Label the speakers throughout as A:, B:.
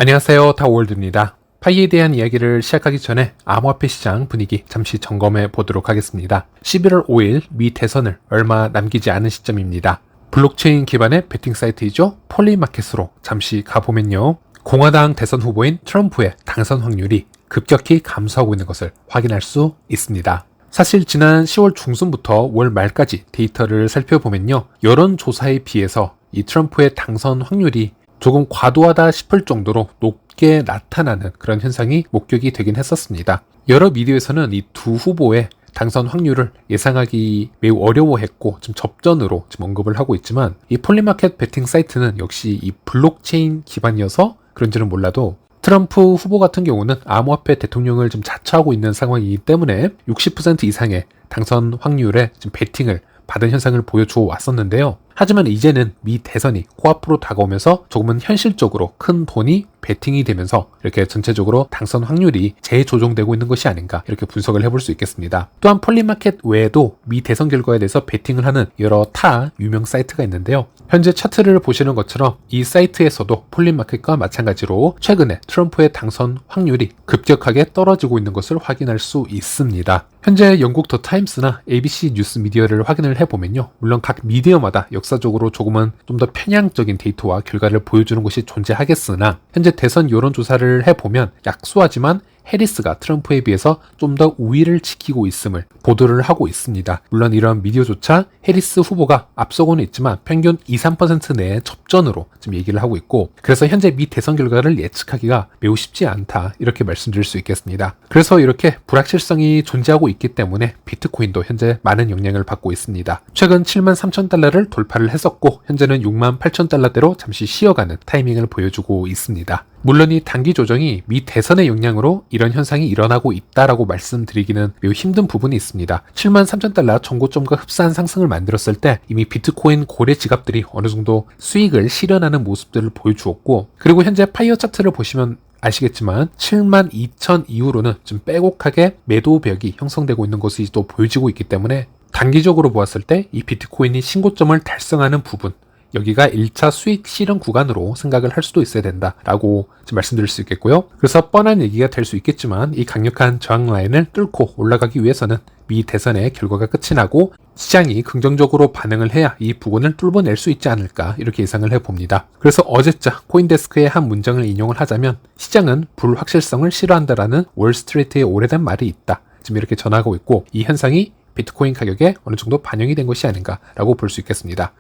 A: 안녕하세요, 타워월드입니다. 파이에 대한 이야기를 시작하기 전에 암호화폐 시장 분위기 잠시 점검해 보도록 하겠습니다. 11월 5일 미 대선을 얼마 남기지 않은 시점입니다. 블록체인 기반의 베팅 사이트이죠. 폴리마켓으로 잠시 가보면요. 공화당 대선 후보인 트럼프의 당선 확률이 급격히 감소하고 있는 것을 확인할 수 있습니다. 사실 지난 10월 중순부터 월 말까지 데이터를 살펴보면요. 여론조사에 비해서 이 트럼프의 당선 확률이 조금 과도하다 싶을 정도로 높게 나타나는 그런 현상이 목격이 되긴 했었습니다. 여러 미디어에서는 이 두 후보의 당선 확률을 예상하기 매우 어려워했고 지금 접전으로 지금 언급을 하고 있지만 이 폴리마켓 베팅 사이트는 역시 이 블록체인 기반이어서 그런지는 몰라도 트럼프 후보 같은 경우는 암호화폐 대통령을 좀 자처하고 있는 상황이기 때문에 60% 이상의 당선 확률에 지금 베팅을 받은 현상을 보여주어 왔었는데요. 하지만 이제는 미 대선이 코앞으로 다가오면서 조금은 현실적으로 큰 돈이 베팅이 되면서 이렇게 전체적으로 당선 확률이 재조정되고 있는 것이 아닌가 이렇게 분석을 해볼 수 있겠습니다. 또한 폴리마켓 외에도 미 대선 결과에 대해서 베팅을 하는 여러 타 유명 사이트가 있는데요. 현재 차트를 보시는 것처럼 이 사이트에서도 폴리마켓과 마찬가지로 최근에 트럼프의 당선 확률이 급격하게 떨어지고 있는 것을 확인할 수 있습니다. 현재 영국 더 타임스나 ABC 뉴스 미디어를 확인을 해보면요. 물론 각 미디어마다 역사적으로 조금은 좀 더 편향적인 데이터와 결과를 보여주는 것이 존재하겠으나 현재 대선 여론조사를 해보면 약소하지만 해리스가 트럼프에 비해서 좀 더 우위를 지키고 있음을 보도를 하고 있습니다. 물론 이런 미디어조차 해리스 후보가 앞서고는 있지만 평균 2-3% 내의 접전으로 지금 얘기를 하고 있고 그래서 현재 미 대선 결과를 예측하기가 매우 쉽지 않다 이렇게 말씀드릴 수 있겠습니다. 그래서 이렇게 불확실성이 존재하고 있기 때문에 비트코인도 현재 많은 영향을 받고 있습니다. 최근 73,000달러를 돌파를 했었고 현재는 68,000달러대로 잠시 쉬어가는 타이밍을 보여주고 있습니다. 물론 이 단기 조정이 미 대선의 영향으로 이런 현상이 일어나고 있다라고 말씀드리기는 매우 힘든 부분이 있습니다. 73,000달러 전고점과 흡사한 상승을 만들었을 때 이미 비트코인 고래 지갑들이 어느 정도 수익을 실현하는 모습들을 보여주었고 그리고 현재 파이어 차트를 보시면 아시겠지만 72,000 이후로는 좀 빼곡하게 매도벽이 형성되고 있는 것이 또 보여지고 있기 때문에 단기적으로 보았을 때 이 비트코인이 신고점을 달성하는 부분 여기가 1차 수익 실현 구간으로 생각을 할 수도 있어야 된다라고 말씀드릴 수 있겠고요. 그래서 뻔한 얘기가 될 수 있겠지만 이 강력한 저항 라인을 뚫고 올라가기 위해서는 미 대선의 결과가 끝이 나고 시장이 긍정적으로 반응을 해야 이 부분을 뚫어낼 수 있지 않을까 이렇게 예상을 해봅니다. 그래서 어제자 코인데스크의 한 문장을 인용을 하자면 시장은 불확실성을 싫어한다라는 월스트리트의 오래된 말이 있다. 지금 이렇게 전하고 있고 이 현상이 비트코인 가격에 어느 정도 반영이 된 것이 아닌가라고 볼 수 있겠습니다.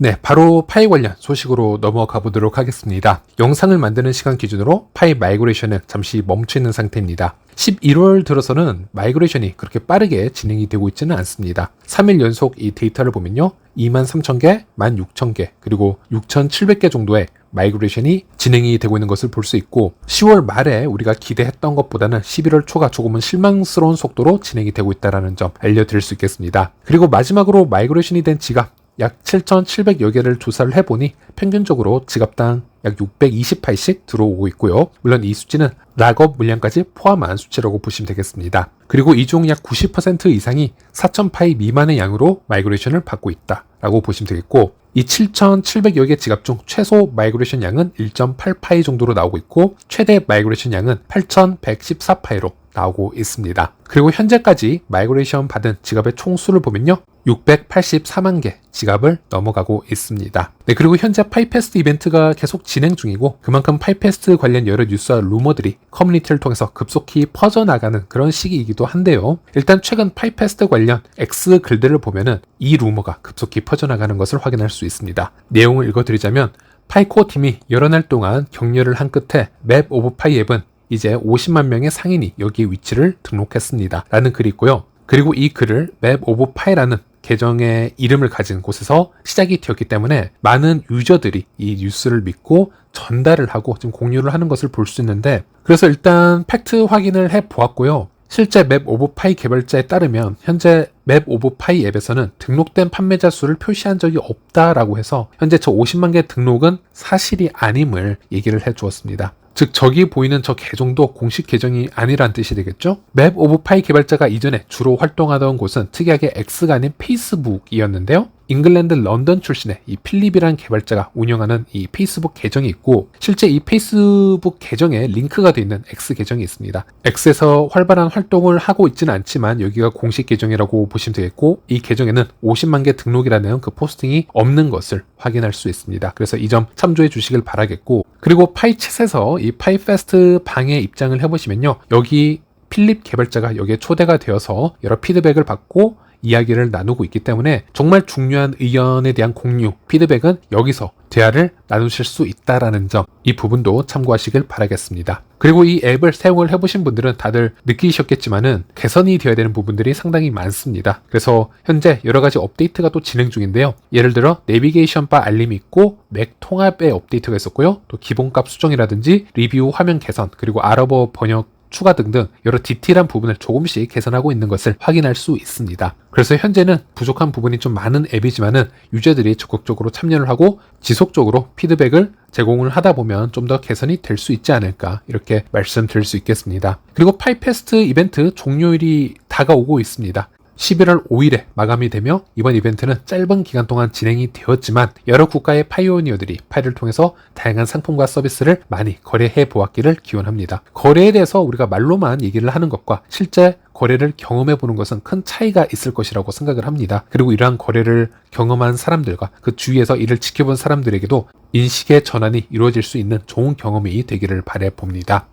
A: 네, 바로 파이 관련 소식으로 넘어가 보도록 하겠습니다. 영상을 만드는 시간 기준으로 파이 마이그레이션은 잠시 멈춰 있는 상태입니다. 11월 들어서는 마이그레이션이 그렇게 빠르게 진행이 되고 있지는 않습니다. 3일 연속 이 데이터를 보면요. 23,000개, 16,000개, 그리고 6,700개 정도의 마이그레이션이 진행이 되고 있는 것을 볼 수 있고 10월 말에 우리가 기대했던 것보다는 11월 초가 조금은 실망스러운 속도로 진행이 되고 있다는 점 알려드릴 수 있겠습니다. 그리고 마지막으로 마이그레이션이 된 지갑 약 7,700여 개를 조사를 해보니 평균적으로 지갑당 약 628씩 들어오고 있고요. 물론 이 수치는 락업 물량까지 포함한 수치라고 보시면 되겠습니다. 그리고 이 중 약 90% 이상이 4,000파이 미만의 양으로 마이그레이션을 받고 있다라고 보시면 되겠고 이 7,700여 개 지갑 중 최소 마이그레이션 양은 1.8파이 정도로 나오고 있고 최대 마이그레이션 양은 8,114파이로 나오고 있습니다. 그리고 현재까지 마이그레이션 받은 지갑의 총수를 보면요. 684만 개 지갑을 넘어가고 있습니다. 네, 그리고 현재 파이페스트 이벤트가 계속 진행 중이고 그만큼 파이페스트 관련 여러 뉴스와 루머들이 커뮤니티를 통해서 급속히 퍼져나가는 그런 시기이기도 한데요. 일단 최근 파이페스트 관련 X 글들을 보면은 이 루머가 급속히 퍼져나가는 것을 확인할 수 있습니다. 내용을 읽어드리자면 파이코어 팀이 여러 날 동안 격려를 한 끝에 맵 오브 파이 앱은 이제 50만 명의 상인이 여기에 위치를 등록했습니다. 라는 글이 있고요. 그리고 이 글을 맵 오브 파이라는 계정의 이름을 가진 곳에서 시작이 되었기 때문에 많은 유저들이 이 뉴스를 믿고 전달을 하고 지금 공유를 하는 것을 볼 수 있는데 그래서 일단 팩트 확인을 해 보았고요. 실제 맵 오브 파이 개발자에 따르면 현재 맵 오브 파이 앱에서는 등록된 판매자 수를 표시한 적이 없다라고 해서 현재 저 50만 개 등록은 사실이 아님을 얘기를 해 주었습니다. 즉 저기 보이는 저 계정도 공식 계정이 아니란 뜻이 되겠죠? 맵 오브 파이 개발자가 이전에 주로 활동하던 곳은 특이하게 X가 아닌 페이스북이었는데요. 잉글랜드 런던 출신의 이 필립이라는 개발자가 운영하는 이 페이스북 계정이 있고, 실제 이 페이스북 계정에 링크가 되어 있는 X 계정이 있습니다. X에서 활발한 활동을 하고 있지는 않지만 여기가 공식 계정이라고 보시면 되겠고, 이 계정에는 50만 개 등록이라는 그 포스팅이 없는 것을 확인할 수 있습니다. 그래서 이 점 참조해 주시길 바라겠고, 그리고 파이챗에서 이 파이페스트 방에 입장을 해보시면요, 여기 필립 개발자가 여기에 초대가 되어서 여러 피드백을 받고 이야기를 나누고 있기 때문에 정말 중요한 의견에 대한 공유, 피드백은 여기서 대화를 나누실 수 있다라는 점, 이 부분도 참고하시길 바라겠습니다. 그리고 이 앱을 사용을 해보신 분들은 다들 느끼셨겠지만은 개선이 되어야 되는 부분들이 상당히 많습니다. 그래서 현재 여러 가지 업데이트가 또 진행 중인데요. 예를 들어 내비게이션 바 알림이 있고 맥 통합의 업데이트가 있었고요. 또 기본값 수정이라든지 리뷰 화면 개선, 그리고 아랍어 번역 추가 등등 여러 디테일한 부분을 조금씩 개선하고 있는 것을 확인할 수 있습니다. 그래서 현재는 부족한 부분이 좀 많은 앱이지만은 유저들이 적극적으로 참여를 하고 지속적으로 피드백을 제공을 하다 보면 좀 더 개선이 될 수 있지 않을까, 이렇게 말씀드릴 수 있겠습니다. 그리고 파이페스트 이벤트 종료일이 다가오고 있습니다. 11월 5일에 마감이 되며 이번 이벤트는 짧은 기간 동안 진행이 되었지만 여러 국가의 파이오니어들이 파이를 통해서 다양한 상품과 서비스를 많이 거래해 보았기를 기원합니다. 거래에 대해서 우리가 말로만 얘기를 하는 것과 실제 거래를 경험해 보는 것은 큰 차이가 있을 것이라고 생각을 합니다. 그리고 이러한 거래를 경험한 사람들과 그 주위에서 이를 지켜본 사람들에게도 인식의 전환이 이루어질 수 있는 좋은 경험이 되기를 바라 봅니다.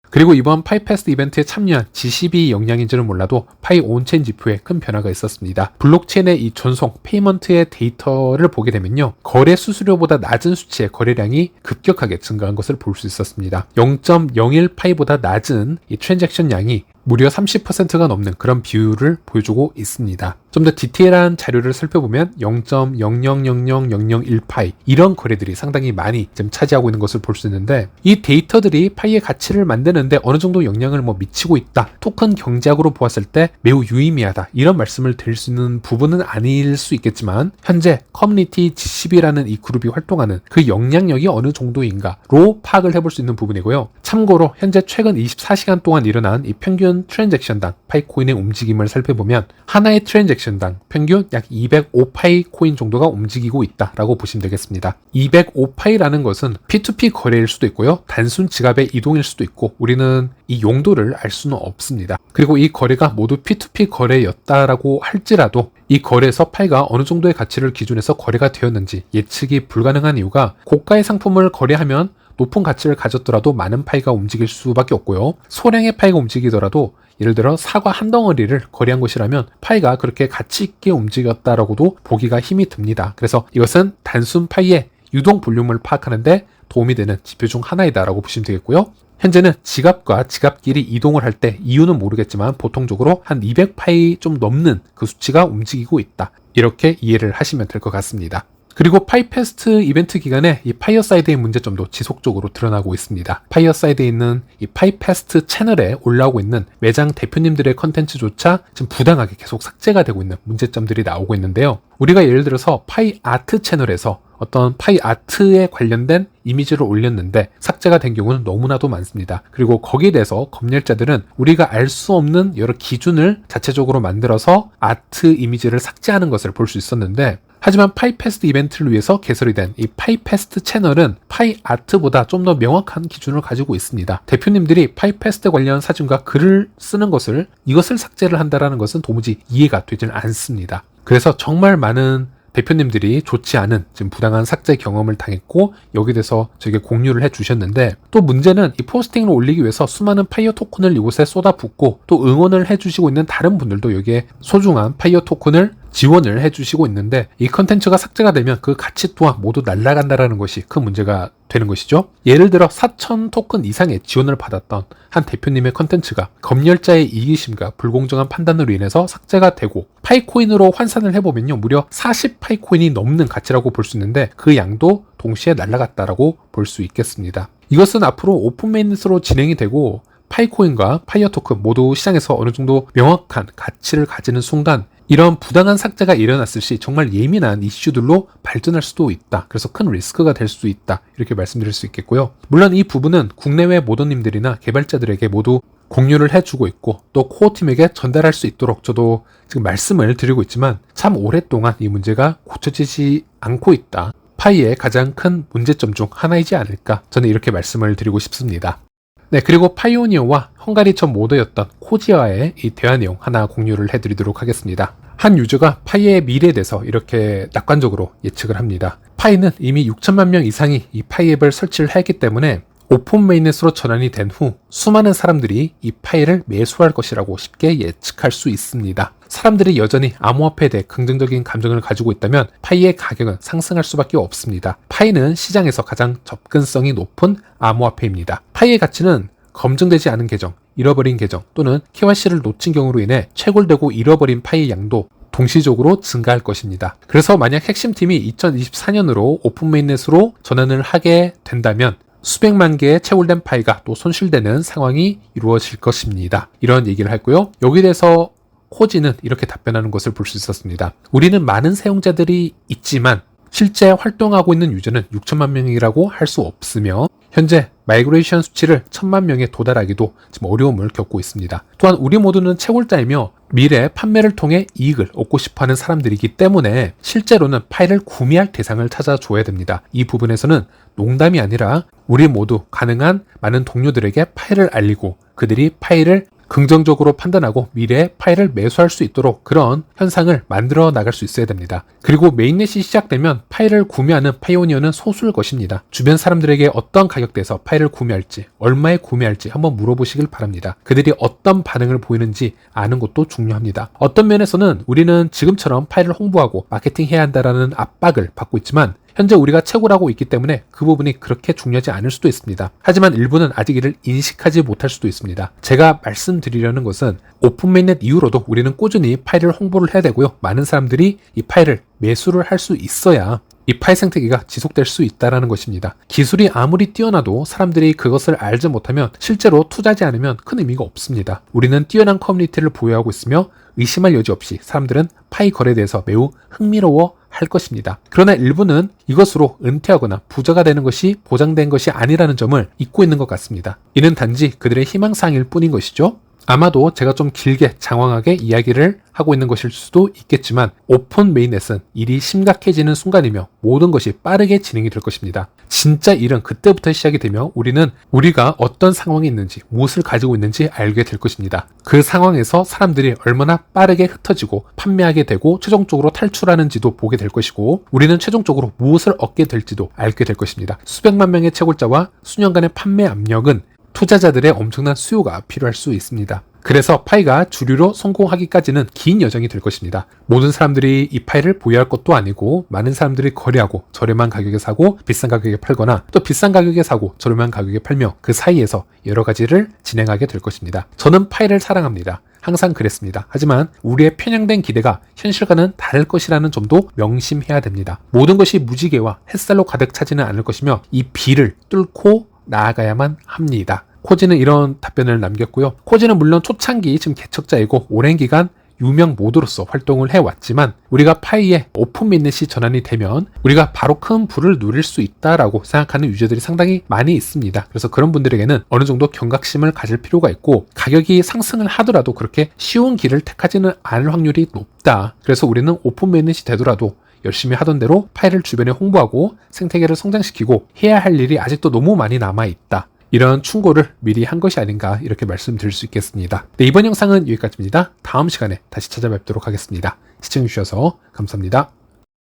A: 그리고 이번 파이페스트 이벤트에 참여한 G12 역량인지는 몰라도 파이 온체인 지표에 큰 변화가 있었습니다. 블록체인의 이 전송, 페이먼트의 데이터를 보게 되면요, 거래 수수료보다 낮은 수치의 거래량이 급격하게 증가한 것을 볼 수 있었습니다. 0.01 파이보다 낮은 이 트랜잭션 양이 무려 30%가 넘는 그런 비율을 보여주고 있습니다. 좀 더 디테일한 자료를 살펴보면 0.0000001 파이, 이런 거래들이 상당히 많이 지금 차지하고 있는 것을 볼 수 있는데, 이 데이터들이 파이의 가치를 만드는데 어느 정도 영향을 미치고 있다, 토큰 경제학으로 보았을 때 매우 유의미하다, 이런 말씀을 드릴 수 있는 부분은 아닐 수 있겠지만, 현재 커뮤니티 G12라는 이 그룹이 활동하는 그 영향력이 어느 정도인가로 파악을 해볼 수 있는 부분이고요. 참고로 현재 최근 24시간 동안 일어난 이 평균 트랜잭션당 파이코인의 움직임을 살펴보면 하나의 트랜잭션당 평균 약 205파이 코인 정도가 움직이고 있다라고 보시면 되겠습니다. 205파이라는 것은 P2P 거래일 수도 있고요, 단순 지갑의 이동일 수도 있고, 우리는 이 용도를 알 수는 없습니다. 그리고 이 거래가 모두 P2P 거래였다라고 할지라도 이 거래에서 파이가 어느 정도의 가치를 기준해서 거래가 되었는지 예측이 불가능한 이유가, 고가의 상품을 거래하면 높은 가치를 가졌더라도 많은 파이가 움직일 수밖에 없고요, 소량의 파이가 움직이더라도 예를 들어 사과 한 덩어리를 거래한 것이라면 파이가 그렇게 가치 있게 움직였다라고도 보기가 힘이 듭니다. 그래서 이것은 단순 파이의 유동 볼륨을 파악하는데 도움이 되는 지표 중 하나이다라고 보시면 되겠고요. 현재는 지갑과 지갑끼리 이동을 할 때 이유는 모르겠지만 보통적으로 한 200파이 좀 넘는 그 수치가 움직이고 있다, 이렇게 이해를 하시면 될 것 같습니다. 그리고 파이페스트 이벤트 기간에 이 파이어사이드의 문제점도 지속적으로 드러나고 있습니다. 파이어사이드에 있는 이 파이페스트 채널에 올라오고 있는 매장 대표님들의 컨텐츠조차 지금 부당하게 계속 삭제가 되고 있는 문제점들이 나오고 있는데요. 우리가 예를 들어서 파이 아트 채널에서 어떤 파이 아트에 관련된 이미지를 올렸는데 삭제가 된 경우는 너무나도 많습니다. 그리고 거기에 대해서 검열자들은 우리가 알 수 없는 여러 기준을 자체적으로 만들어서 아트 이미지를 삭제하는 것을 볼 수 있었는데, 하지만 파이페스트 이벤트를 위해서 개설이 된 이 파이페스트 채널은 파이아트보다 좀 더 명확한 기준을 가지고 있습니다. 대표님들이 파이페스트 관련 사진과 글을 쓰는 것을, 이것을 삭제를 한다는 것은 도무지 이해가 되질 않습니다. 그래서 정말 많은 대표님들이 좋지 않은 지금 부당한 삭제 경험을 당했고, 여기에 대해서 저에게 공유를 해주셨는데, 또 문제는 이 포스팅을 올리기 위해서 수많은 파이어 토큰을 이곳에 쏟아붓고 또 응원을 해주시고 있는 다른 분들도 여기에 소중한 파이어 토큰을 지원을 해주시고 있는데, 이 컨텐츠가 삭제가 되면 그 가치 또한 모두 날아간다라는 것이 큰 문제가 되는 것이죠. 예를 들어 4,000 토큰 이상의 지원을 받았던 한 대표님의 컨텐츠가 검열자의 이기심과 불공정한 판단으로 인해서 삭제가 되고, 파이코인으로 환산을 해보면요, 무려 40파이코인이 넘는 가치라고 볼 수 있는데 그 양도 동시에 날아갔다라고 볼 수 있겠습니다. 이것은 앞으로 오픈메인넷으로 진행이 되고 파이코인과 파이어 토큰 모두 시장에서 어느 정도 명확한 가치를 가지는 순간 이런 부당한 삭제가 일어났을 시 정말 예민한 이슈들로 발전할 수도 있다. 그래서 큰 리스크가 될 수도 있다. 이렇게 말씀드릴 수 있겠고요. 물론 이 부분은 국내외 모더님들이나 개발자들에게 모두 공유를 해주고 있고 또 코어팀에게 전달할 수 있도록 저도 지금 말씀을 드리고 있지만 참 오랫동안 이 문제가 고쳐지지 않고 있다. 파이의 가장 큰 문제점 중 하나이지 않을까 저는 이렇게 말씀을 드리고 싶습니다. 네, 그리고 파이오니어와 헝가리 첫 모더였던 코지아의 이 대화 내용 하나 공유를 해드리도록 하겠습니다. 한 유저가 파이의 미래에 대해서 이렇게 낙관적으로 예측을 합니다. 파이는 이미 6천만 명 이상이 이 파이 앱을 설치를 했기 때문에 오픈 메인넷으로 전환이 된 후 수많은 사람들이 이 파이를 매수할 것이라고 쉽게 예측할 수 있습니다. 사람들이 여전히 암호화폐에 대해 긍정적인 감정을 가지고 있다면 파이의 가격은 상승할 수밖에 없습니다. 파이는 시장에서 가장 접근성이 높은 암호화폐입니다. 파이의 가치는 검증되지 않은 계정, 잃어버린 계정 또는 KYC를 놓친 경우로 인해 채굴되고 잃어버린 파이의 양도 동시적으로 증가할 것입니다. 그래서 만약 핵심팀이 2024년으로 오픈 메인넷으로 전환을 하게 된다면 수백만 개의 채굴된 파이가 또 손실되는 상황이 이루어질 것입니다. 이런 얘기를 했고요. 여기에 대해서 코지는 이렇게 답변하는 것을 볼 수 있었습니다. 우리는 많은 사용자들이 있지만 실제 활동하고 있는 유저는 6천만 명이라고 할 수 없으며 현재 마이그레이션 수치를 1,000만 명에 도달하기도 지금 어려움을 겪고 있습니다. 또한 우리 모두는 채굴자이며 미래 판매를 통해 이익을 얻고 싶어하는 사람들이기 때문에 실제로는 파이를 구매할 대상을 찾아줘야 됩니다. 이 부분에서는 농담이 아니라 우리 모두 가능한 많은 동료들에게 파이를 알리고 그들이 파이를 긍정적으로 판단하고 미래에 파이를 매수할 수 있도록 그런 현상을 만들어 나갈 수 있어야 됩니다. 그리고 메인넷이 시작되면 파이를 구매하는 파이오니어는 소수일 것입니다. 주변 사람들에게 어떤 가격대에서 파이를 구매할지 얼마에 구매할지 한번 물어보시길 바랍니다. 그들이 어떤 반응을 보이는지 아는 것도 중요합니다. 어떤 면에서는 우리는 지금처럼 파이를 홍보하고 마케팅해야 한다는 압박을 받고 있지만 현재 우리가 채굴하고 있기 때문에 그 부분이 그렇게 중요하지 않을 수도 있습니다. 하지만 일부는 아직 이를 인식하지 못할 수도 있습니다. 제가 말씀드리려는 것은 오픈 메인넷 이후로도 우리는 꾸준히 파일을 홍보를 해야 되고요. 많은 사람들이 이 파일을 매수를 할 수 있어야 이 파일 생태계가 지속될 수 있다는 것입니다. 기술이 아무리 뛰어나도 사람들이 그것을 알지 못하면 실제로 투자하지 않으면 큰 의미가 없습니다. 우리는 뛰어난 커뮤니티를 보유하고 있으며 의심할 여지 없이 사람들은 파이 거래에 대해서 매우 흥미로워 할 것입니다. 그러나 일부는 이것으로 은퇴하거나 부자가 되는 것이 보장된 것이 아니라는 점을 잊고 있는 것 같습니다. 이는 단지 그들의 희망사항일 뿐인 것이죠. 아마도 제가 좀 길게 장황하게 이야기를 하고 있는 것일 수도 있겠지만 오픈 메인넷은 일이 심각해지는 순간이며 모든 것이 빠르게 진행이 될 것입니다. 진짜 일은 그때부터 시작이 되며 우리는 우리가 어떤 상황에 있는지 무엇을 가지고 있는지 알게 될 것입니다. 그 상황에서 사람들이 얼마나 빠르게 흩어지고 판매하게 되고 최종적으로 탈출하는지도 보게 될 것이고 우리는 최종적으로 무엇을 얻게 될지도 알게 될 것입니다. 수백만 명의 채굴자와 수년간의 판매 압력은 투자자들의 엄청난 수요가 필요할 수 있습니다. 그래서 파이가 주류로 성공하기까지는 긴 여정이 될 것입니다. 모든 사람들이 이 파이를 보유할 것도 아니고 많은 사람들이 거래하고 저렴한 가격에 사고 비싼 가격에 팔거나 또 비싼 가격에 사고 저렴한 가격에 팔며 그 사이에서 여러 가지를 진행하게 될 것입니다. 저는 파이를 사랑합니다. 항상 그랬습니다. 하지만 우리의 편향된 기대가 현실과는 다를 것이라는 점도 명심해야 됩니다. 모든 것이 무지개와 햇살로 가득 차지는 않을 것이며 이 비를 뚫고 나아가야만 합니다. 코지는 이런 답변을 남겼고요. 코지는 물론 초창기 지금 개척자이고 오랜 기간 유명 모드로서 활동을 해왔지만 우리가 파이에 오픈 메인넷이 전환이 되면 우리가 바로 큰 부를 누릴 수 있다라고 생각하는 유저들이 상당히 많이 있습니다. 그래서 그런 분들에게는 어느 정도 경각심을 가질 필요가 있고 가격이 상승을 하더라도 그렇게 쉬운 길을 택하지는 않을 확률이 높다. 그래서 우리는 오픈 메인넷이 되더라도 열심히 하던 대로 파이를 주변에 홍보하고 생태계를 성장시키고 해야 할 일이 아직도 너무 많이 남아있다. 이런 충고를 미리 한 것이 아닌가 이렇게 말씀드릴 수 있겠습니다. 네, 이번 영상은 여기까지입니다. 다음 시간에 다시 찾아뵙도록 하겠습니다. 시청해주셔서 감사합니다.